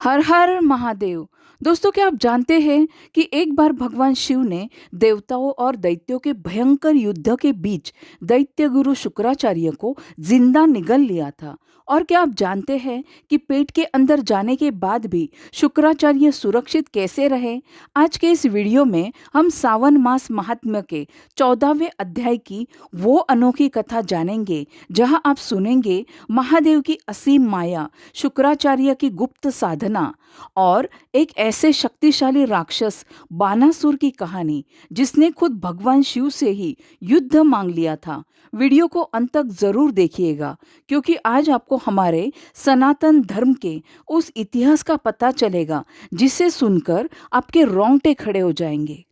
हर हर महादेव। दोस्तों, क्या आप जानते हैं कि एक बार भगवान शिव ने देवताओं और दैत्यों के भयंकर युद्ध के बीच दैत्य गुरु शुक्राचार्य को जिंदा निगल लिया था। और क्या आप जानते हैं कि पेट के अंदर जाने के बाद भी शुक्राचार्य सुरक्षित कैसे रहे? आज के इस वीडियो में हम सावन मास महात्म्य के 14वें अध्याय की वो अनोखी कथा जानेंगे, जहां आप सुनेंगे महादेव की असीम माया, शुक्राचार्य की गुप्त साधना और एक ऐसे शक्तिशाली राक्षस बानासुर की कहानी जिसने खुद भगवान शिव से ही युद्ध मांग लिया था। वीडियो को अंत तक जरूर देखिएगा, क्योंकि आज आपको हमारे सनातन धर्म के उस इतिहास का पता चलेगा जिसे सुनकर आपके रोंगटे खड़े हो जाएंगे।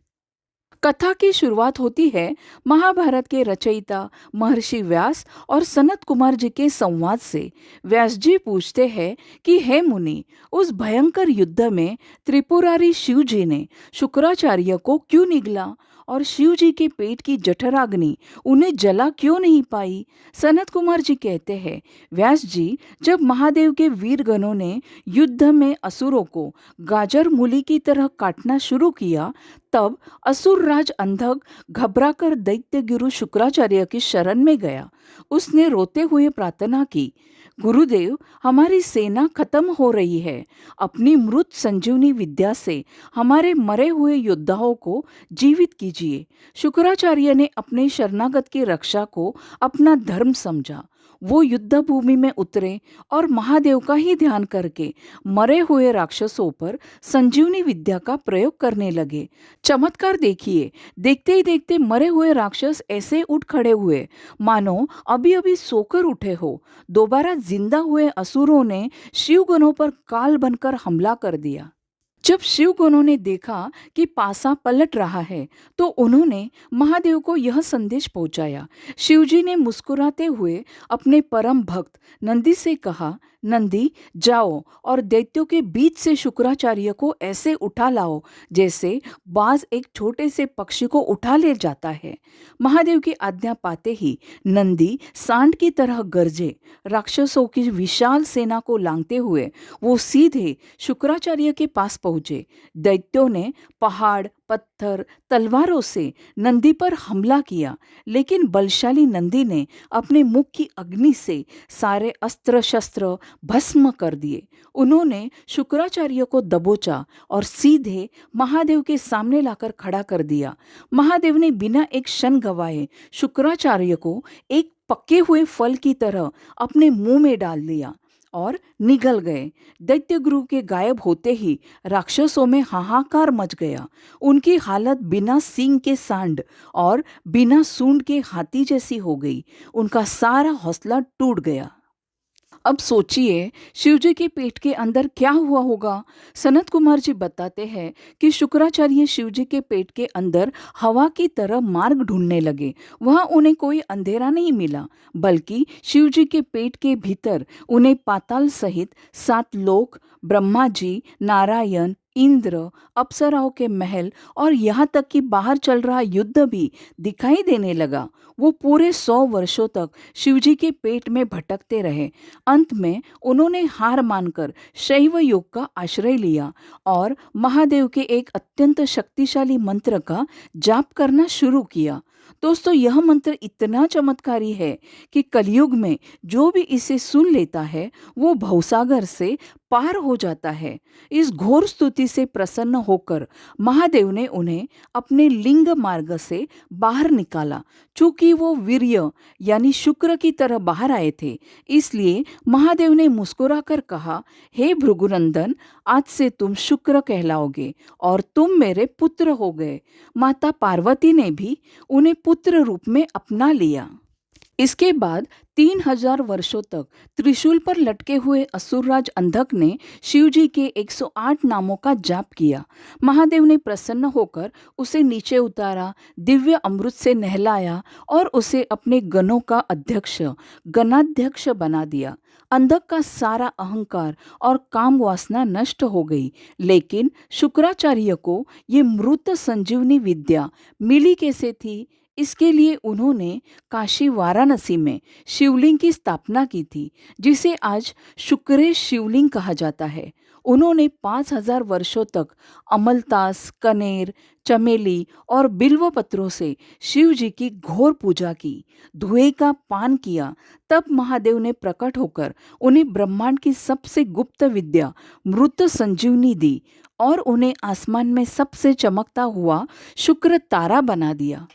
कथा की शुरुआत होती है महाभारत के रचयिता महर्षि व्यास और सनत कुमार जी के संवाद से। व्यास जी पूछते हैं कि हे मुनि, उस भयंकर युद्ध में त्रिपुरारी शिव जी ने शुक्राचार्य को क्यों निगला और शिव जी के पेट की जठराग्नि उन्हें जला क्यों नहीं पाई? सनत कुमार जी कहते हैं, व्यास जी, जब महादेव के वीरगणों ने युद्ध में असुरों को गाजर मूली की तरह काटना शुरू किया, तब असुर राज अंधक घबराकर दैत्य गुरु शुक्राचार्य की शरण में गया। उसने रोते हुए प्रार्थना की, गुरुदेव, हमारी सेना खत्म हो रही है। अपनी मृत संजीवनी विद्या से हमारे मरे हुए योद्धाओं को जीवित कीजिए। शुक्राचार्य ने अपने शरणागत की रक्षा को अपना धर्म समझा। वो युद्ध भूमि में उतरे और महादेव का ही ध्यान करके मरे हुए राक्षसों पर संजीवनी विद्या का प्रयोग करने लगे। चमत्कार देखिए, देखते ही देखते मरे हुए राक्षस ऐसे उठ खड़े हुए मानो अभी अभी सोकर उठे हो। दोबारा जिंदा हुए असुरों ने शिवगणों पर काल बनकर हमला कर दिया। जब शिवगणों ने देखा कि पासा पलट रहा है, तो उन्होंने महादेव को यह संदेश पहुंचाया। शिवजी ने मुस्कुराते हुए अपने परम भक्त नंदी से कहा, नंदी, जाओ और दैत्यों के बीच से शुक्राचार्य को ऐसे उठा लाओ जैसे बाज एक छोटे से पक्षी को उठा ले जाता है। महादेव की आज्ञा पाते ही नंदी सांड की तरह गरजे। राक्षसों की विशाल सेना को लांघते हुए वो सीधे शुक्राचार्य के पास पहुंचे। दैत्यों ने पहाड़, पत्थर, तलवारों से नंदी पर हमला किया, लेकिन बलशाली नंदी ने अपने मुख की अग्नि से सारे अस्त्र शस्त्र भस्म कर दिए। उन्होंने शुक्राचार्य को दबोचा और सीधे महादेव के सामने लाकर खड़ा कर दिया। महादेव ने बिना एक क्षण गवाए शुक्राचार्य को एक पके हुए फल की तरह अपने मुंह में डाल दिया और निगल गए। दैत्य गुरु के गायब होते ही राक्षसों में हाहाकार मच गया। उनकी हालत बिना सींग के सांड और बिना सूंड के हाथी जैसी हो गई। उनका सारा हौसला टूट गया। अब सोचिए, शिवजी के पेट के अंदर क्या हुआ होगा। सनत कुमार जी बताते हैं कि शुक्राचार्य शिवजी के पेट के अंदर हवा की तरह मार्ग ढूंढने लगे। वहां उन्हें कोई अंधेरा नहीं मिला, बल्कि शिवजी के पेट के भीतर उन्हें पाताल सहित 7 लोक, ब्रह्मा जी, नारायण, इंद्र, अप्सराओं के महल और यहाँ तक कि बाहर चल रहा युद्ध भी दिखाई देने लगा। वो पूरे 100 वर्षों तक शिवजी के पेट में भटकते रहे। अंत में उन्होंने हार मानकर शैव योग का आश्रय लिया और महादेव के एक अत्यंत शक्तिशाली मंत्र का जाप करना शुरू किया। दोस्तों, यह मंत्र इतना चमत्कारी है कि कलयुग में जो भी इसे सुन लेता है वो भवसागर से पार हो जाता है। इस घोर स्तुति से प्रसन्न होकर महादेव ने उन्हें अपने लिंग मार्ग से बाहर निकाला। चूंकि वो वीर्य यानी शुक्र की तरह बाहर आए थे, इसलिए महादेव ने मुस्कुराकर कहा, हे भृगुनंदन, आज से तुम शुक्र कहलाओगे और तुम मेरे पुत्र हो गए। माता पार्वती ने भी उन्हें पुत्र रूप में अपना लिया। इसके बाद 3000 वर्षों तक त्रिशूल पर लटके हुए असुरराज अंधक ने शिवजी के 108 नामों का जाप किया। महादेव ने प्रसन्न होकर उसे नीचे उतारा, दिव्य अमृत से नहलाया और उसे अपने गणों का अध्यक्ष, गणाध्यक्ष बना दिया। अंधक का सारा अहंकार और काम वासना नष्ट हो गई, लेकिन शुक्राचार्य को ये मृत संजीवनी विद्या मिली कैसे थी? इसके लिए उन्होंने काशी वाराणसी में शिवलिंग की स्थापना की थी, जिसे आज शुक्रेश शिवलिंग कहा जाता है। उन्होंने 5000 वर्षों तक अमलतास, कनेर, चमेली और बिल्व पत्रों से शिव जी की घोर पूजा की, धुएं का पान किया। तब महादेव ने प्रकट होकर उन्हें ब्रह्मांड की सबसे गुप्त विद्या मृत संजीवनी दी और उन्हें आसमान में सबसे चमकता हुआ शुक्र तारा बना दिया।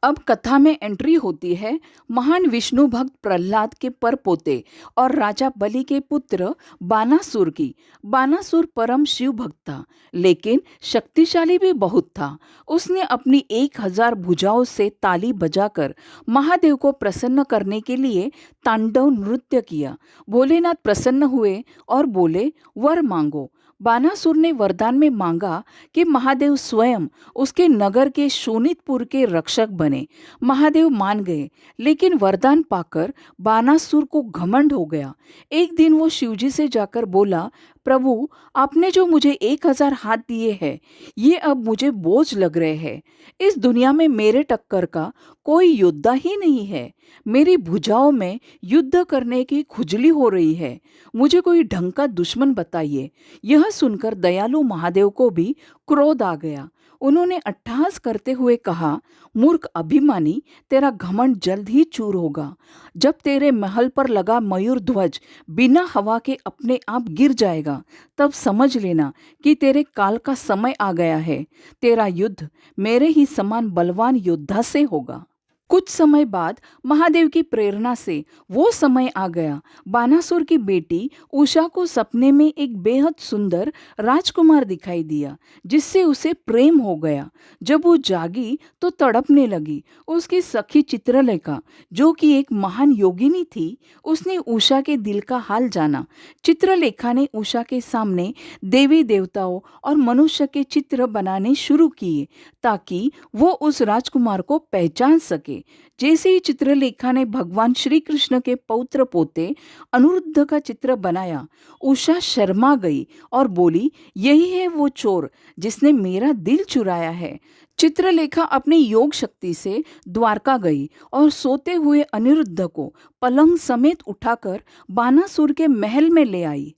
अब कथा में एंट्री होती है महान विष्णु भक्त प्रहलाद के परपोते और राजा बलि के पुत्र बानासुर की। बानासुर परम शिव भक्त था, लेकिन शक्तिशाली भी बहुत था। उसने अपनी 1000 भुजाओं से ताली बजाकर महादेव को प्रसन्न करने के लिए तांडव नृत्य किया। भोलेनाथ प्रसन्न हुए और बोले, वर मांगो। बानासुर ने वरदान में मांगा कि महादेव स्वयं उसके नगर के शोणितपुर के रक्षक बने। महादेव मान गए, लेकिन वरदान पाकर बानासुर को घमंड हो गया। एक दिन वो शिवजी से जाकर बोला, प्रभु, आपने जो मुझे 1000 हाथ दिए हैं, ये अब मुझे बोझ लग रहे हैं। इस दुनिया में मेरे टक्कर का कोई योद्धा ही नहीं है। मेरी भुजाओं में युद्ध करने की खुजली हो रही है। मुझे कोई ढंग का दुश्मन बताइए। यह सुनकर दयालु महादेव को भी क्रोध आ गया। उन्होंने अट्टहास करते हुए कहा, मूर्ख अभिमानी, तेरा घमंड जल्द ही चूर होगा। जब तेरे महल पर लगा मयूर ध्वज बिना हवा के अपने आप गिर जाएगा, तब समझ लेना कि तेरे काल का समय आ गया है। तेरा युद्ध मेरे ही समान बलवान योद्धा से होगा। कुछ समय बाद महादेव की प्रेरणा से वो समय आ गया। बानासुर की बेटी उषा को सपने में एक बेहद सुंदर राजकुमार दिखाई दिया, जिससे उसे प्रेम हो गया। जब वो जागी तो तड़पने लगी। उसकी सखी चित्रलेखा, जो कि एक महान योगिनी थी, उसने उषा के दिल का हाल जाना। चित्रलेखा ने उषा के सामने देवी देवताओं और मनुष्य के चित्र बनाने शुरू किए, ताकि वो उस राजकुमार को पहचान सके। जैसे ही चित्रलेखा ने भगवान श्री कृष्ण के पौत्र पोते अनिरुद्ध का चित्र बनाया, उषा शर्मा गई और बोली, यही है वो चोर जिसने मेरा दिल चुराया है। चित्रलेखा अपनी योग शक्ति से द्वारका गई और सोते हुए अनिरुद्ध को पलंग समेत उठाकर बानासुर के महल में ले आई।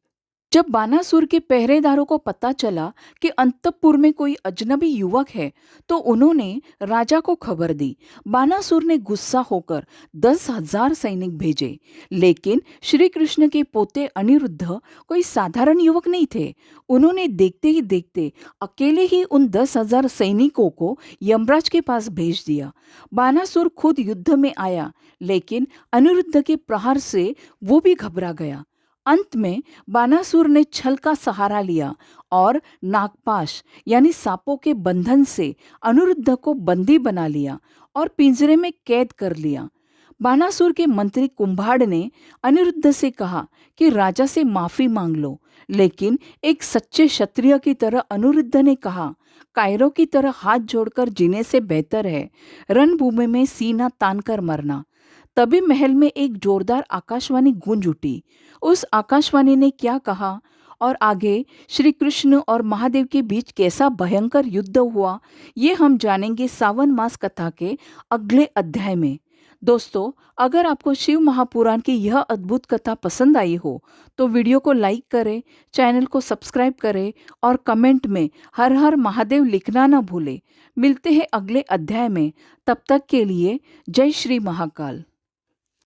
जब बानासुर के पहरेदारों को पता चला कि अंतपुर में कोई अजनबी युवक है, तो उन्होंने राजा को खबर दी। बानासुर ने गुस्सा होकर 10,000 सैनिक भेजे, लेकिन श्री कृष्ण के पोते अनिरुद्ध कोई साधारण युवक नहीं थे। उन्होंने देखते ही देखते अकेले ही उन 10,000 सैनिकों को यमराज के पास भेज दिया। बानासुर खुद युद्ध में आया, लेकिन अनिरुद्ध के प्रहार से वो भी घबरा गया। अंत में बानासुर ने छल का सहारा लिया और नागपाश यानी सांपों के बंधन से अनिरुद्ध को बंदी बना लिया और पिंजरे में कैद कर लिया। बानासुर के मंत्री कुंभाड़ ने अनिरुद्ध से कहा कि राजा से माफी मांग लो, लेकिन एक सच्चे क्षत्रिय की तरह अनिरुद्ध ने कहा, कायरों की तरह हाथ जोड़कर जीने से बेहतर है रणभूमि में सीना तानकर मरना। तभी महल में एक जोरदार आकाशवाणी गूंज उठी। उस आकाशवाणी ने क्या कहा और आगे श्री कृष्ण और महादेव के बीच कैसा भयंकर युद्ध हुआ, ये हम जानेंगे सावन मास कथा के अगले अध्याय में। दोस्तों, अगर आपको शिव महापुराण की यह अद्भुत कथा पसंद आई हो तो वीडियो को लाइक करें, चैनल को सब्सक्राइब करें और कमेंट में हर हर महादेव लिखना ना भूलें। मिलते हैं अगले अध्याय में। तब तक के लिए जय श्री महाकाल।